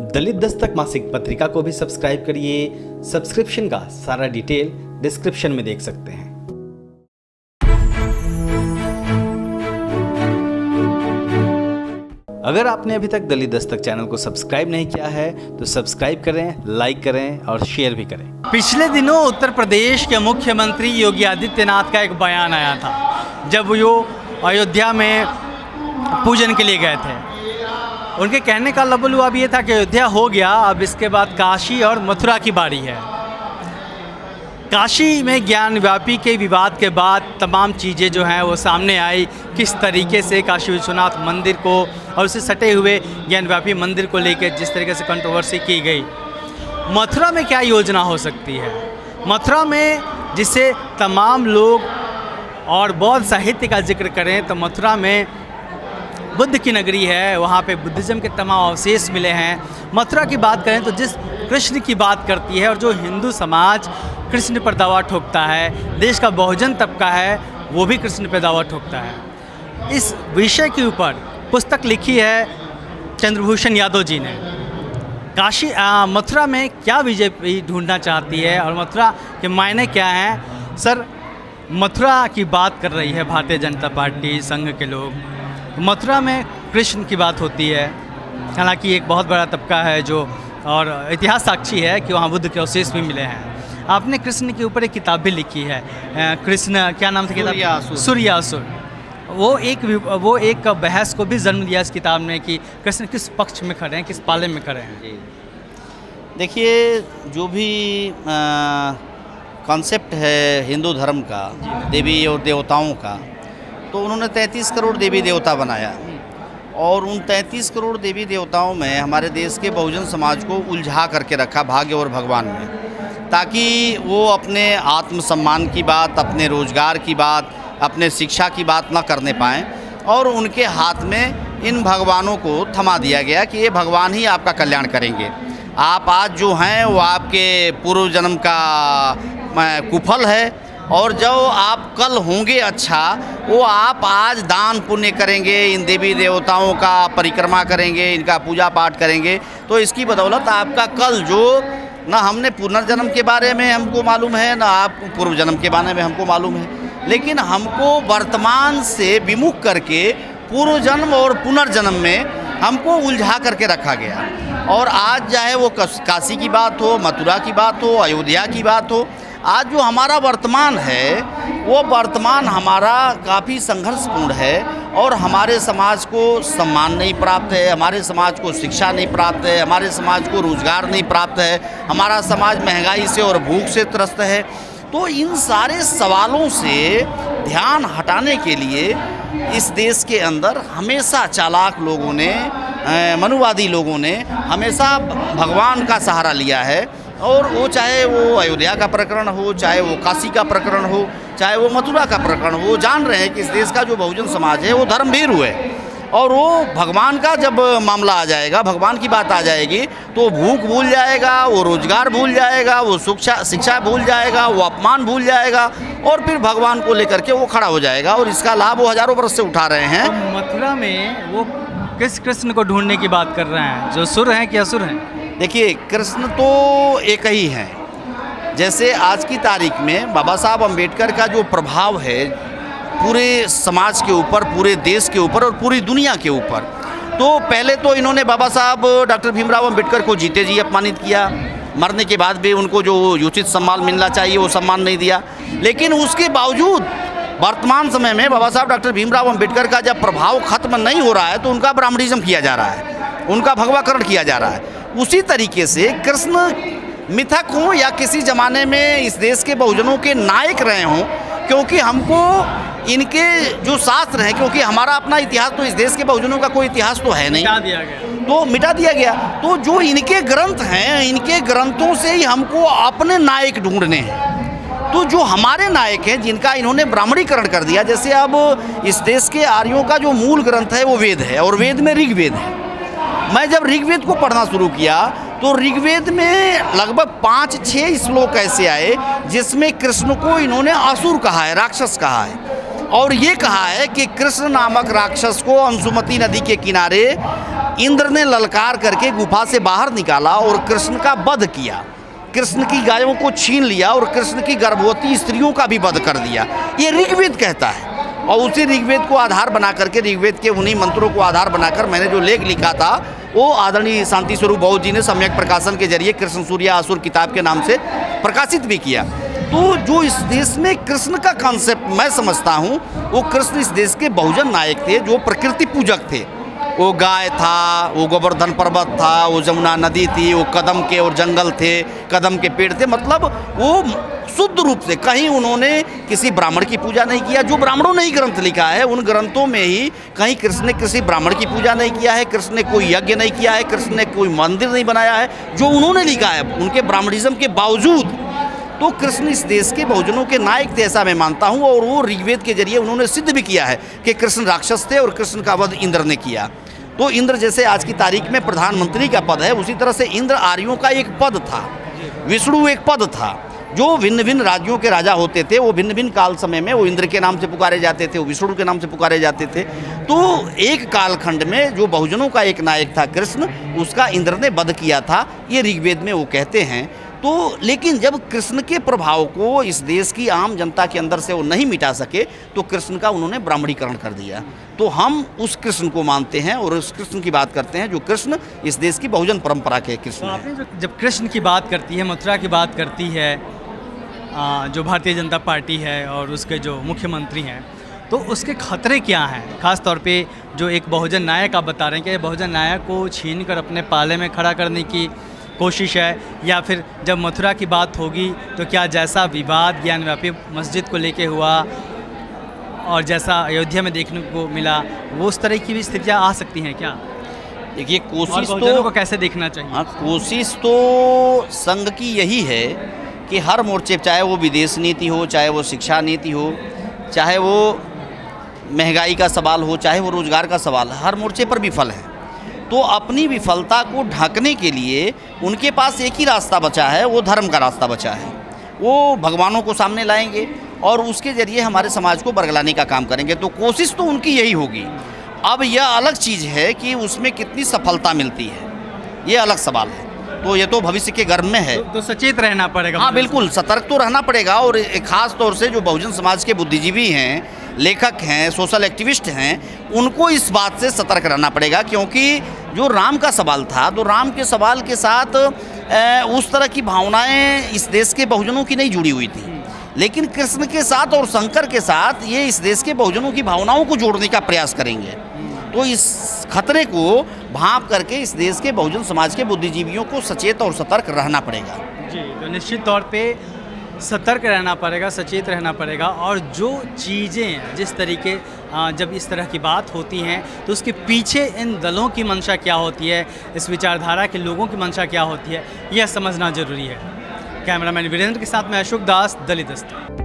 दलित दस्तक मासिक पत्रिका को भी सब्सक्राइब करिए। सब्सक्रिप्शन का सारा डिटेल डिस्क्रिप्शन में देख सकते हैं। अगर आपने अभी तक दलित दस्तक चैनल को सब्सक्राइब नहीं किया है तो सब्सक्राइब करें, लाइक करें और शेयर भी करें। पिछले दिनों उत्तर प्रदेश के मुख्यमंत्री योगी आदित्यनाथ का एक बयान आया था जब वो अयोध्या में पूजन के लिए गए थे। उनके कहने का लबुलुआब ये था कि अयोध्या हो गया, अब इसके बाद काशी और मथुरा की बारी है। काशी में ज्ञानव्यापी के विवाद के बाद तमाम चीज़ें जो हैं वो सामने आई, किस तरीके से काशी विश्वनाथ मंदिर को और उससे सटे हुए ज्ञानव्यापी मंदिर को लेकर जिस तरीके से कंट्रोवर्सी की गई। मथुरा में क्या योजना हो सकती है? मथुरा में जिसे तमाम लोग और बौद्ध साहित्य का जिक्र करें तो मथुरा में बुद्ध की नगरी है, वहाँ पे बुद्धिज़्म के तमाम अवशेष मिले हैं। मथुरा की बात करें तो जिस कृष्ण की बात करती है और जो हिंदू समाज कृष्ण पर दावा ठोकता है, देश का बहुजन तबका है वो भी कृष्ण पर दावा ठोकता है। इस विषय के ऊपर पुस्तक लिखी है चंद्रभूषण यादव जी ने। मथुरा में क्या बीजेपी ढूंढना चाहती है और मथुरा के मायने क्या हैं? सर, मथुरा की बात कर रही है भारतीय जनता पार्टी, संघ के लोग। मथुरा में कृष्ण की बात होती है, हालांकि एक बहुत बड़ा तबका है जो और इतिहास साक्षी है कि वहाँ बुद्ध के अवशेष भी मिले हैं। आपने कृष्ण के ऊपर एक किताब भी लिखी है, कृष्ण क्या नाम था किताब? सूर्यासुर। वो एक बहस को भी जन्म दिया इस किताब में कि कृष्ण किस पक्ष में खड़े हैं, किस पाले में खड़े हैं। देखिए, जो भी कॉन्सेप्ट है हिंदू धर्म का, देवी और देवताओं का, तो उन्होंने 33 करोड़ देवी देवता बनाया और उन 33 करोड़ देवी देवताओं में हमारे देश के बहुजन समाज को उलझा करके रखा भाग्य और भगवान में, ताकि वो अपने आत्मसम्मान की बात, अपने रोजगार की बात, अपने शिक्षा की बात न करने पाएँ। और उनके हाथ में इन भगवानों को थमा दिया गया कि ये भगवान ही आपका कल्याण करेंगे। आप आज जो हैं वो आपके पूर्व जन्म का कुफल है और जो आप कल होंगे अच्छा, वो आप आज दान पुण्य करेंगे, इन देवी देवताओं का परिक्रमा करेंगे, इनका पूजा पाठ करेंगे, तो इसकी बदौलत आपका कल जो ना हमने पुनर्जन्म के बारे में हमको मालूम है, ना आप पूर्व जन्म के बारे में हमको मालूम है, लेकिन हमको वर्तमान से विमुख करके पूर्व जन्म और पुनर्जन्म में हमको उलझा करके रखा गया। और आज चाहे वो काशी की बात हो, मथुरा की बात हो, अयोध्या की बात हो, आज जो हमारा वर्तमान है वो वर्तमान हमारा काफ़ी संघर्षपूर्ण है और हमारे समाज को सम्मान नहीं प्राप्त है, हमारे समाज को शिक्षा नहीं प्राप्त है, हमारे समाज को रोजगार नहीं प्राप्त है, हमारा समाज महंगाई से और भूख से त्रस्त है। तो इन सारे सवालों से ध्यान हटाने के लिए इस देश के अंदर हमेशा चालाक लोगों ने, मनुवादी लोगों ने हमेशा भगवान का सहारा लिया है। और वो चाहे वो अयोध्या का प्रकरण हो, चाहे वो काशी का प्रकरण हो, चाहे वो मथुरा का प्रकरण हो, वो जान रहे हैं कि इस देश का जो बहुजन समाज है वो धर्मभीरु है और वो भगवान का जब मामला आ जाएगा, भगवान की बात आ जाएगी तो भूख भूल जाएगा, वो रोजगार भूल जाएगा, वो शिक्षा भूल जाएगा, वो अपमान भूल जाएगा और फिर भगवान को लेकर के वो खड़ा हो जाएगा और इसका लाभ वो हजारों वर्ष से उठा रहे हैं। तो मथुरा में वो किस कृष्ण को ढूंढने की बात कर रहे हैं, जो सुर हैं कि असुर हैं? देखिए, कृष्ण तो एक ही हैं। जैसे आज की तारीख में बाबा साहब अम्बेडकर का जो प्रभाव है पूरे समाज के ऊपर, पूरे देश के ऊपर और पूरी दुनिया के ऊपर, तो पहले तो इन्होंने बाबा साहब डॉक्टर भीमराव अम्बेडकर को जीते जी अपमानित किया, मरने के बाद भी उनको जो उचित सम्मान मिलना चाहिए वो सम्मान नहीं दिया। लेकिन उसके बावजूद वर्तमान समय में बाबा साहब डॉक्टर भीमराव अम्बेडकर का जब प्रभाव खत्म नहीं हो रहा है तो उनका ब्राह्मणिज्म किया जा रहा है, उनका भगवाकरण किया जा रहा है। उसी तरीके से कृष्ण मिथक हों या किसी ज़माने में इस देश के बहुजनों के नायक रहे हों, क्योंकि हमको इनके जो शास्त्र हैं, क्योंकि हमारा अपना इतिहास तो इस देश के बहुजनों का कोई इतिहास तो है नहीं, मिटा दिया गया। तो जो इनके ग्रंथ हैं, इनके ग्रंथों से ही हमको अपने नायक ढूंढने हैं। तो जो हमारे नायक हैं जिनका इन्होंने ब्राह्मणीकरण कर दिया, जैसे अब इस देश के आर्यों का जो मूल ग्रंथ है वो वेद है और वेद में ऋग्वेद है। मैं जब ऋग्वेद को पढ़ना शुरू किया तो ऋग्वेद में लगभग 5-6 श्लोक ऐसे आए जिसमें कृष्ण को इन्होंने असुर कहा है, राक्षस कहा है और ये कहा है कि कृष्ण नामक राक्षस को अंशुमती नदी के किनारे इंद्र ने ललकार करके गुफा से बाहर निकाला और कृष्ण का वध किया, कृष्ण की गायों को छीन लिया और कृष्ण की गर्भवती स्त्रियों का भी वध कर दिया। ये ऋग्वेद कहता है और उसी ऋग्वेद को आधार बना करके, ऋग्वेद के उन्हीं मंत्रों को आधार बनाकर मैंने जो लेख लिखा था वो आदरणीय शांति स्वरूप बौद्ध जी ने सम्यक प्रकाशन के जरिए कृष्ण सूर्य असुर किताब के नाम से प्रकाशित भी किया। तो जो इस देश में कृष्ण का कॉन्सेप्ट मैं समझता हूँ, वो कृष्ण इस देश के बहुजन नायक थे, जो प्रकृति पूजक थे। वो गाय था, वो गोवर्धन पर्वत था, वो जमुना नदी थी, वो कदम के और जंगल थे, कदम के पेड़ थे। मतलब वो शुद्ध रूप से कहीं उन्होंने किसी ब्राह्मण की पूजा नहीं किया। जो ब्राह्मणों ने ही ग्रंथ लिखा है, उन ग्रंथों में ही कहीं कृष्ण ने किसी ब्राह्मण की पूजा नहीं किया है, कृष्ण ने कोई यज्ञ नहीं किया है, कृष्ण ने कोई मंदिर नहीं बनाया है। जो उन्होंने लिखा है उनके ब्राह्मणिज्म के बावजूद, तो कृष्ण इस देश के बहुजनों के नायक थे, ऐसा मैं मानता हूँ। और वो ऋग्वेद के जरिए उन्होंने सिद्ध भी किया है कि कृष्ण राक्षस थे और कृष्ण का वध इंद्र ने किया। तो इंद्र जैसे आज की तारीख में प्रधानमंत्री का पद है, उसी तरह से इंद्र आर्यों का एक पद था, विष्णु एक पद था। जो भिन्न भिन्न राज्यों के राजा होते थे, वो भिन्न भिन्न काल समय में वो इंद्र के नाम से पुकारे जाते थे, वो विष्णु के नाम से पुकारे जाते थे। तो एक कालखंड में जो बहुजनों का एक नायक था कृष्ण, उसका इंद्र ने वध किया था, ये ऋग्वेद में वो कहते हैं। तो लेकिन जब कृष्ण के प्रभाव को इस देश की आम जनता के अंदर से वो नहीं मिटा सके, तो कृष्ण का उन्होंने ब्राह्मणीकरण कर दिया। तो हम उस कृष्ण को मानते हैं और उस कृष्ण की बात करते हैं जो कृष्ण इस देश की बहुजन परंपरा के कृष्ण हैं। आपने जब कृष्ण की बात करती है, मथुरा की बात करती है, जो भारतीय जनता पार्टी है और उसके जो मुख्यमंत्री हैं, तो उसके खतरे क्या हैं? खास तौर पे जो एक बहुजन नायक आप बता रहे हैं कि बहुजन नायक को छीन कर अपने पाले में खड़ा करने की कोशिश है, या फिर जब मथुरा की बात होगी तो क्या जैसा विवाद ज्ञानव्यापी मस्जिद को लेके हुआ और जैसा अयोध्या में देखने को मिला, वो उस तरह की भी स्थितियाँ आ सकती हैं क्या? देखिए, कोशिश बहुजनों को कैसे देखना चाहिए? हाँ, कोशिश तो संघ की यही है कि हर मोर्चे, चाहे वो विदेश नीति हो, चाहे वो शिक्षा नीति हो, चाहे वो महंगाई का सवाल हो, चाहे वो रोजगार का सवाल, हर मोर्चे पर विफल है। तो अपनी विफलता को ढकने के लिए उनके पास एक ही रास्ता बचा है, वो धर्म का रास्ता बचा है। वो भगवानों को सामने लाएंगे और उसके जरिए हमारे समाज को बरगलाने का काम करेंगे। तो कोशिश तो उनकी यही होगी। अब यह अलग चीज़ है कि उसमें कितनी सफलता मिलती है, ये अलग सवाल है। तो ये तो भविष्य के गर्भ में है। तो सचेत रहना पड़ेगा। हाँ, बिल्कुल सतर्क तो रहना पड़ेगा। और ख़ास तौर से जो बहुजन समाज के बुद्धिजीवी हैं, लेखक हैं, सोशल एक्टिविस्ट हैं, उनको इस बात से सतर्क रहना पड़ेगा। क्योंकि जो राम का सवाल था, तो राम के सवाल के साथ उस तरह की भावनाएं इस देश के बहुजनों की नहीं जुड़ी हुई थी। लेकिन कृष्ण के साथ और शंकर के साथ ये इस देश के बहुजनों की भावनाओं को जोड़ने का प्रयास करेंगे। तो इस खतरे को भांप करके इस देश के बहुजन समाज के बुद्धिजीवियों को सचेत और सतर्क रहना पड़ेगा। जी, तो निश्चित तौर पे सतर्क रहना पड़ेगा, सचेत रहना पड़ेगा। और जो चीज़ें जिस तरीके जब इस तरह की बात होती हैं, तो उसके पीछे इन दलों की मंशा क्या होती है, इस विचारधारा के लोगों की मंशा क्या होती है, यह समझना जरूरी है। कैमरामैन वीरेंद्र के साथ मैं अशोक दास, दलित दस्तक।